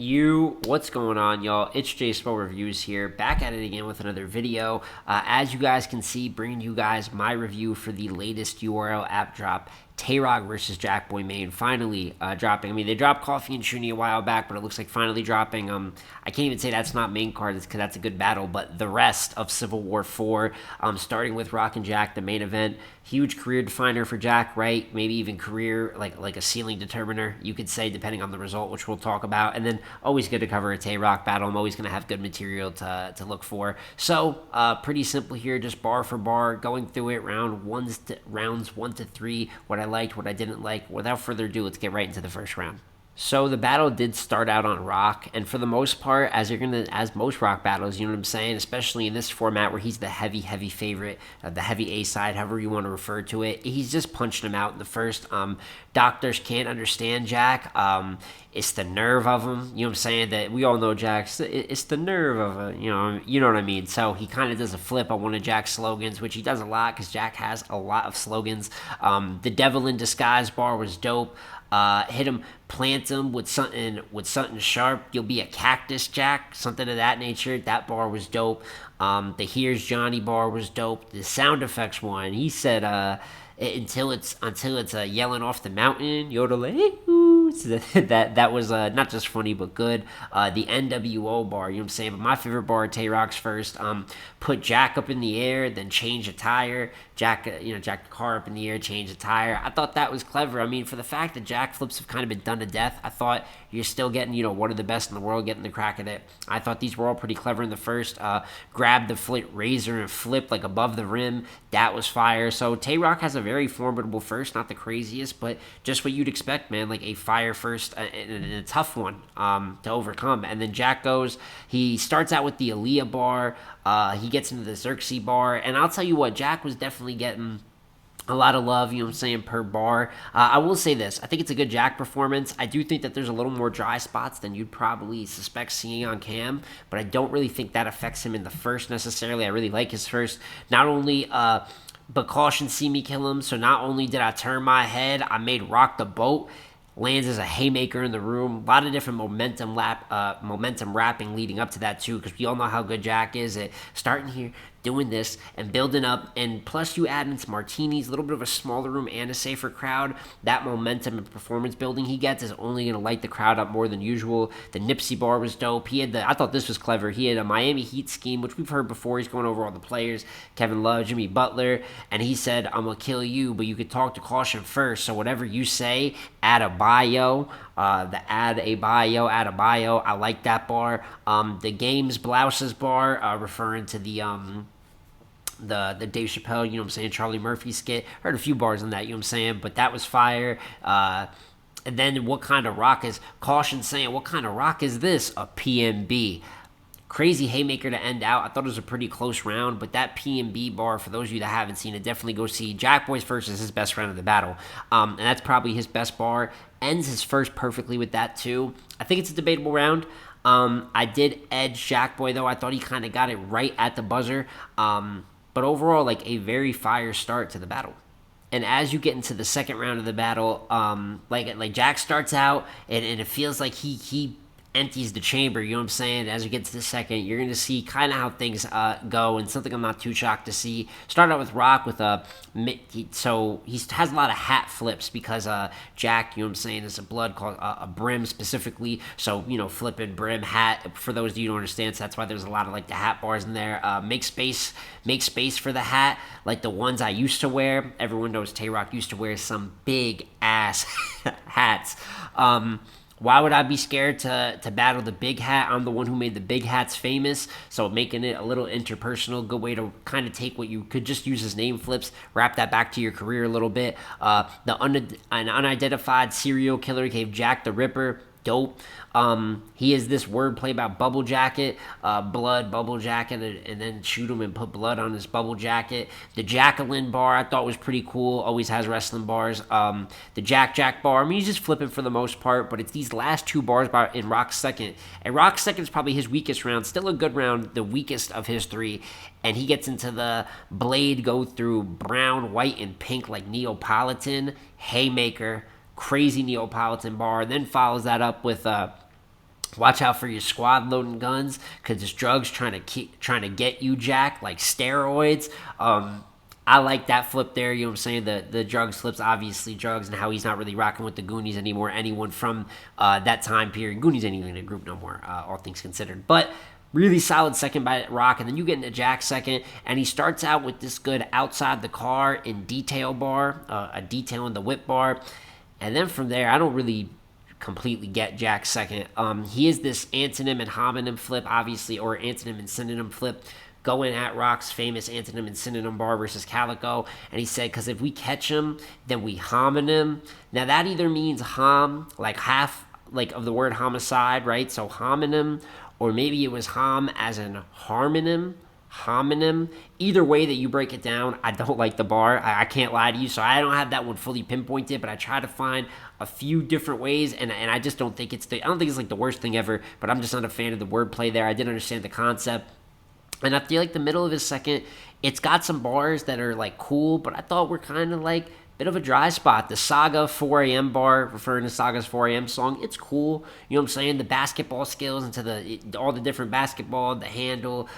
What's going on, y'all? It's Jakkboy Reviews here, back at it again with another video. As you guys can see, bringing you guys my review for the latest URL app drop, Tay-Rock versus Jakkboy Maine, finally dropping. I mean, they dropped Coffee and Shuni a while back, but it looks like finally dropping. I can't even say that's not main card, because that's a good battle, but the rest of Civil War 4, starting with Rock and Jakk, the main event, huge career definer for Jakk, right? Maybe even career, like a ceiling determiner, you could say, depending on the result, which we'll talk about. And then always good to cover a Tay-Rock battle. I'm always going to have good material to look for. So, pretty simple here, just bar for bar, going through it, rounds 1 to 3, what I liked, what I didn't like. Without further ado, let's get right into the first round. So the battle did start out on Rock, and for the most part, as most Rock battles, you know what I'm saying, especially in this format where he's the heavy favorite, the heavy A side, however you want to refer to it, he's just punching him out in the first. Doctors can't understand Jakk. It's the nerve of him, you know what I'm saying, that we all know Jakk's, it's the nerve of a, you know what I mean. So he kind of does a flip on one of Jakk's slogans, which he does a lot, because Jakk has a lot of slogans. The Devil in Disguise bar was dope. Hit him, plant him with something sharp. You'll be a cactus, Jakk, something of that nature. That bar was dope. The Here's Johnny bar was dope. The sound effects one, he said, until it's yelling off the mountain, yodeling. That was not just funny but good. The NWO bar, you know what I'm saying. But my favorite bar, Tay-Rock's first. Put Jakk up in the air, then change a tire. Jack the car up in the air, change the tire. I thought that was clever. I mean, for the fact that Jakk flips have kind of been done to death, I thought you're still getting, one of the best in the world getting the crack at it. I thought these were all pretty clever in the first. Grab the razor and flip like above the rim. That was fire. So Tay-Rock has a very formidable first, not the craziest, but just what you'd expect, man, like a fire first and a tough one to overcome. And then Jakk he starts out with the Aaliyah bar. He gets into the Xerxes bar, and I'll tell you what, Jakk was definitely getting a lot of love, you know what I'm saying, per bar. I will say this, I think it's a good Jakk performance. I do think that there's a little more dry spots than you'd probably suspect seeing on cam, but I don't really think that affects him in the first necessarily. I really like his first. Not only, but caution, see me kill him, so not only did I turn my head, I made rock the boat. Lands as a haymaker in the room. A lot of different momentum wrapping leading up to that too, because we all know how good Jakk is at starting here, doing this, and building up. And plus you add in some martinis, a little bit of a smaller room and a safer crowd. That momentum and performance building he gets is only going to light the crowd up more than usual. The Nipsey bar was dope. I thought this was clever. He had a Miami Heat scheme, which we've heard before. He's going over all the players, Kevin Love, Jimmy Butler, and he said, I'm going to kill you, but you could talk to caution first. So whatever you say, add a bio. Add a bio. I like that bar. The Games Blouses bar, referring to the Dave Chappelle, you know what I'm saying, Charlie Murphy skit. Heard a few bars on that, you know what I'm saying, but that was fire. And then what kind of rock is, caution saying, what kind of rock is this? A PMB. Crazy haymaker to end out. I thought it was a pretty close round, but that PMB bar, for those of you that haven't seen it, definitely go see. Jakkboy's first is his best round of the battle, and that's probably his best bar. Ends his first perfectly with that too. I think it's a debatable round. I did edge Jakkboy though. I thought he kind of got it right at the buzzer, but overall, like a very fire start to the battle. And as you get into the second round of the battle, like Jakk starts out, and it feels like he empties the chamber, you know what I'm saying? As we get to the second, you're going to see kind of how things go, and something I'm not too shocked to see. Start out with Rock with so he has a lot of hat flips, because Jakk, you know what I'm saying, is a blood called a brim specifically, so, flipping brim, hat, for those of you who don't understand, so that's why there's a lot of, like, the hat bars in there. Make space for the hat, like the ones I used to wear. Everyone knows Tay-Rock used to wear some big-ass hats. Why would I be scared to battle the big hat? I'm the one who made the big hats famous, so making it a little interpersonal, good way to kind of take what you could just use as name flips, wrap that back to your career a little bit. An unidentified serial killer gave Jakk the Ripper. Dope. He has this wordplay about bubble jacket, blood, bubble jacket, and then shoot him and put blood on his bubble jacket. The Jacqueline bar I thought was pretty cool. Always has wrestling bars. The Jack bar, I mean, he's just flipping for the most part, but it's these last two bars in Rock's second. And Rock's second is probably his weakest round. Still a good round, the weakest of his three. And he gets into the blade go through brown, white, and pink like Neapolitan, haymaker, crazy Neapolitan bar, then follows that up with Watch out for your squad loading guns, because this drug's trying to get you, Jakk, like steroids. I like that flip there. You know what I'm saying? The drugs flips, obviously drugs, and how he's not really rocking with the Goonies anymore. Anyone from that time period. Goonies ain't even in a group no more, all things considered. But really solid second by Rock, and then you get into Jakk second, and he starts out with this good outside the car in detail bar, a detail in the whip bar. And then from there, I don't really completely get Jakk second. He is this antonym and homonym flip, obviously, or antonym and synonym flip, going at Rock's famous antonym and synonym bar versus Calico. And he said, because if we catch him, then we homonym. Now, that either means like half like of the word homicide, right? So homonym, or maybe it was as in harmonym. Either way that you break it down, I don't like the bar. I can't lie to you, so I don't have that one fully pinpointed, but I try to find a few different ways, and I just don't think it's like the worst thing ever, but I'm just not a fan of the wordplay there. I did understand the concept, and I feel like the middle of his second, it's got some bars that are like cool, but I thought were kind of like bit of a dry spot. The Saga 4 a.m. bar, referring to Saga's 4 a.m. song, it's cool. You know what I'm saying? The basketball skills into all the different basketball, the handle,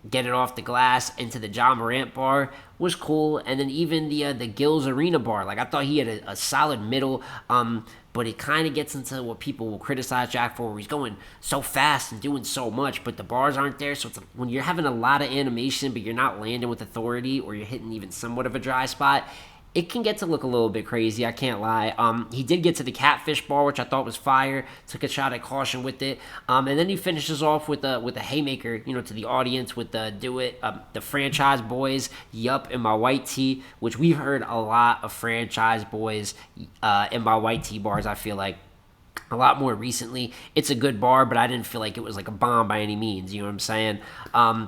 get it off the glass into the John Morant bar was cool. And then even the Gills Arena bar, like I thought he had a solid middle, but it kind of gets into what people will criticize Jakk for, where he's going so fast and doing so much, but the bars aren't there. So it's like when you're having a lot of animation, but you're not landing with authority, or you're hitting even somewhat of a dry spot, it can get to look a little bit crazy, I can't lie. He did get to the catfish bar, which I thought was fire. Took a shot at caution with it. And then he finishes off with a haymaker, to the audience with the Do It, the Franchise Boys, Yup, in My White Tee, which we've heard a lot of Franchise Boys in My White Tee bars, I feel like. A lot more recently. It's a good bar, but I didn't feel like it was like a bomb by any means, you know what I'm saying?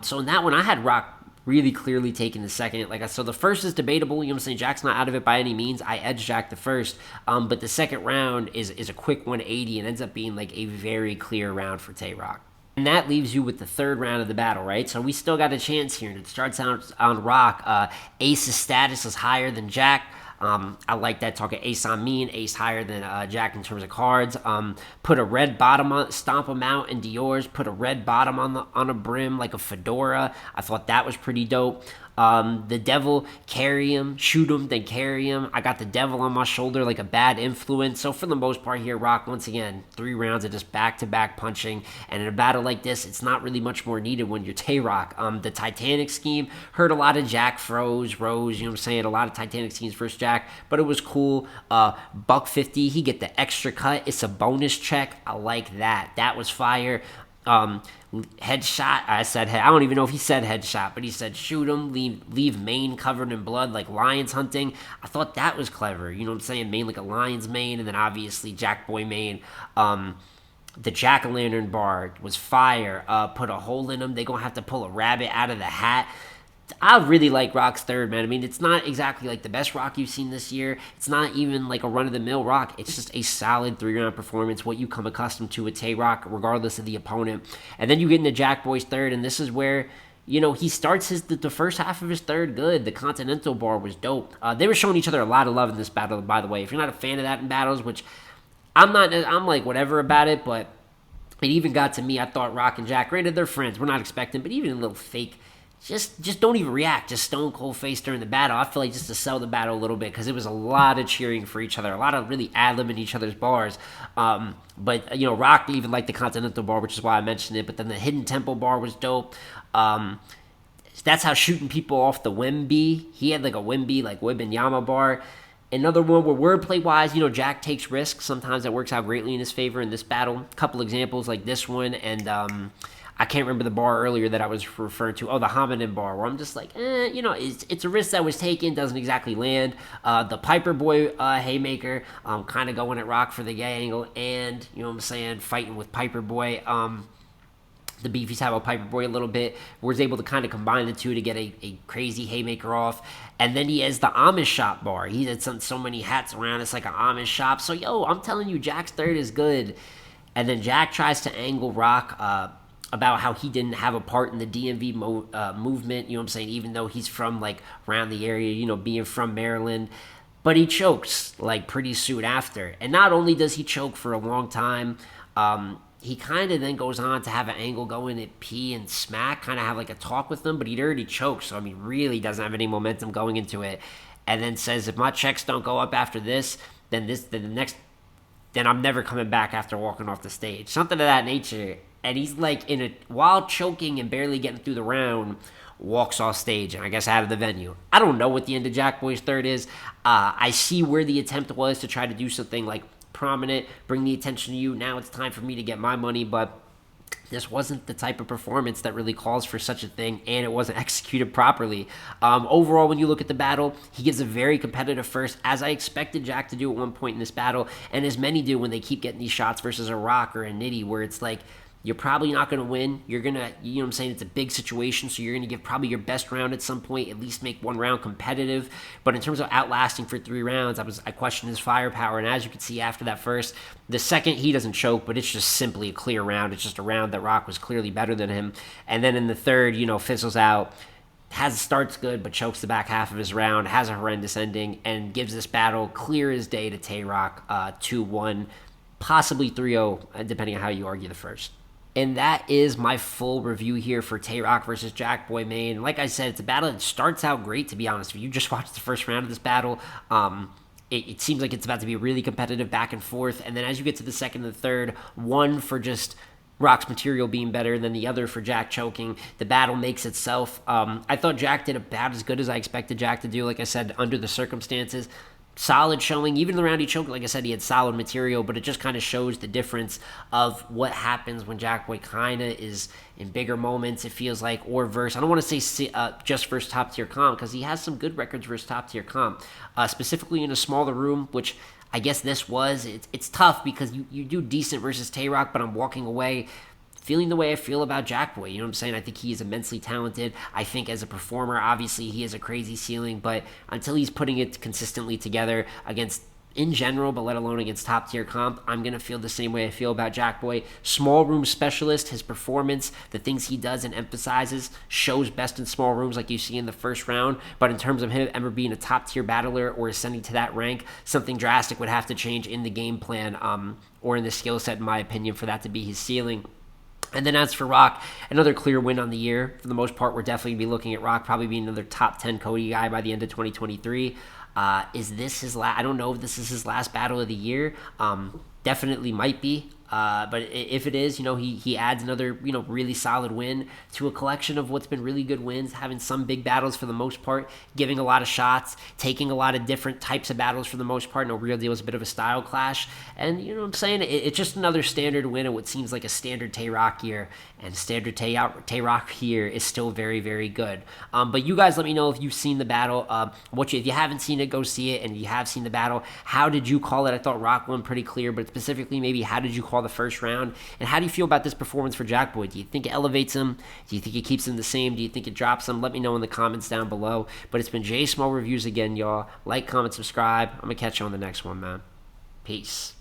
So in that one, I had Rock really clearly taking the second. So the first is debatable, you know what I'm saying? Jack's not out of it by any means. I edged Jakk the first. But the second round is a quick 180 and ends up being like a very clear round for Tay-Rock. And that leaves you with the third round of the battle, right? So we still got a chance here, and it starts out on Rock. Ace's status is higher than Jakk. I like that, talking Ace on me, and Ace higher than Jakk in terms of cards. Put a red bottom on, stomp him out in Dior's. Put a red bottom on a brim like a fedora. I thought that was pretty dope. The devil, carry him, shoot him, then carry him. I got the devil on my shoulder like a bad influence. So for the most part here, Rock, once again, 3 rounds of just back-to-back punching. And in a battle like this, it's not really much more needed when you're Tay-Rock. The Titanic scheme, heard a lot of Jakk rose, you know what I'm saying? A lot of Titanic schemes versus Jakk, but it was cool. $150, he get the extra cut. It's a bonus check. I like that. That was fire. Headshot, I said head. I don't even know if he said headshot, but he said shoot him, leave Maine covered in blood like lions hunting. I thought that was clever, you know what I'm saying? Maine like a lion's mane, and then obviously Jakkboy Maine. The jack-o'-lantern bar was fire. Put a hole in him. They gonna have to pull a rabbit out of the hat. I really like Rock's third, man. I mean, it's not exactly like the best Rock you've seen this year. It's not even like a run-of-the-mill Rock. It's just a solid 3-round performance, what you come accustomed to with Tay-Rock, regardless of the opponent. And then you get into Jakkboy's third, and this is where, he starts the first half of his third good. The Continental bar was dope. They were showing each other a lot of love in this battle, by the way. If you're not a fan of that in battles, which I'm like whatever about it, but it even got to me. I thought Rock and Jakk, granted, they're friends. We're not expecting, but even a little fake, just don't even react. Just stone cold face during the battle. I feel like just to sell the battle a little bit, because it was a lot of cheering for each other, a lot of really ad-libbing each other's bars. But Rock even liked the Continental bar, which is why I mentioned it. But then the Hidden Temple bar was dope. That's how shooting people off the Wimby. He had like a Wimby, like Wembanyama bar. Another one where wordplay-wise, Jakk takes risks. Sometimes that works out greatly in his favor in this battle. A couple examples like this one, and I can't remember the bar earlier that I was referring to. Oh, the hominin bar, where I'm just like, it's a risk that was taken, doesn't exactly land. The Piper Boy haymaker, kind of going at Rock for the gay angle, and, you know what I'm saying, fighting with Piper Boy. The beef he's had with Piper Boy a little bit, was able to kind of combine the two to get a crazy haymaker off. And then he has the Amish shop bar. He had so many hats around, it's like an Amish shop. So, I'm telling you, Jack's third is good. And then Jakk tries to angle Rock about how he didn't have a part in the DMV movement, you know what I'm saying, even though he's from, like, around the area, being from Maryland. But he chokes, like, pretty soon after. And not only does he choke for a long time, he kind of then goes on to have an angle going at P and Smack, kind of have like a talk with them, but he'd already choked, so I mean, really doesn't have any momentum going into it. And then says, if my checks don't go up after this, then I'm never coming back after walking off the stage. Something of that nature. And he's like, while choking and barely getting through the round, walks off stage and I guess out of the venue. I don't know what the end of Jakkboy's third is. I see where the attempt was to try to do something like prominent, bring the attention to you. Now it's time for me to get my money, but this wasn't the type of performance that really calls for such a thing, and it wasn't executed properly. Overall, when you look at the battle, he gives a very competitive first, as I expected Jakk to do at one point in this battle, and as many do when they keep getting these shots versus a Rock or a Nitty, where it's like, you're probably not going to win. You're going to, you know what I'm saying? It's a big situation, so you're going to give probably your best round at some point, at least make one round competitive. But in terms of outlasting for 3 rounds, I questioned his firepower. And as you can see after that first, the second, he doesn't choke, but it's just simply a clear round. It's just a round that Rock was clearly better than him. And then in the third, fizzles out. Starts good, but chokes the back half of his round, has a horrendous ending, and gives this battle clear as day to Tay-Rock 2-1, possibly 3-0, depending on how you argue the first. And that is my full review here for Tay-Rock versus Jakkboy Maine. Like I said, it's a battle that starts out great, to be honest with you. You just watched the first round of this battle. It seems like it's about to be really competitive back and forth. And then as you get to the second and the third, one for just Rock's material being better than the other for Jakk choking, the battle makes itself. I thought Jakk did about as good as I expected Jakk to do, like I said, under the circumstances. Solid showing. Even the round he choked, like I said, he had solid material, but it just kind of shows the difference of what happens when Jakkboy kind of is in bigger moments, it feels like, or versus, I don't want to say just versus top-tier comp, because he has some good records versus top-tier comp, specifically in a smaller room, which I guess this was. It's tough because you do decent versus Tay-Rock, but I'm walking away feeling the way I feel about Jakkboy. You know what I'm saying? I think he is immensely talented. I think as a performer, obviously, he has a crazy ceiling, but until he's putting it consistently together against, in general, but let alone against top-tier comp, I'm going to feel the same way I feel about Jakkboy. Small room specialist, his performance, the things he does and emphasizes, shows best in small rooms like you see in the first round, but in terms of him ever being a top-tier battler or ascending to that rank, something drastic would have to change in the game plan or in the skill set, in my opinion, for that to be his ceiling. And then as for Rock, another clear win on the year. For the most part, we're definitely going to be looking at Rock probably being another top 10 Cody guy by the end of 2023. Is this his last? I don't know if this is his last battle of the year. Definitely might be. But if it is, he adds another, really solid win to a collection of what's been really good wins, having some big battles for the most part, giving a lot of shots, taking a lot of different types of battles for the most part. No Real Deal was a bit of a style clash. And, you know what I'm saying? It's just another standard win of what seems like a standard Tay-Rock year. And standard Tay-Rock here is still very, very good. But you guys let me know if you've seen the battle. If you haven't seen it, go see it. And if you have seen the battle, how did you call it? I thought Rock won pretty clear, but specifically maybe how did you call the first round? And how do you feel about this performance for Jakkboy? Do you think it elevates him? Do you think it keeps him the same? Do you think it drops him? Let me know in the comments down below. But it's been J Small Reviews again, y'all. Like, comment, subscribe. I'm going to catch you on the next one, man. Peace.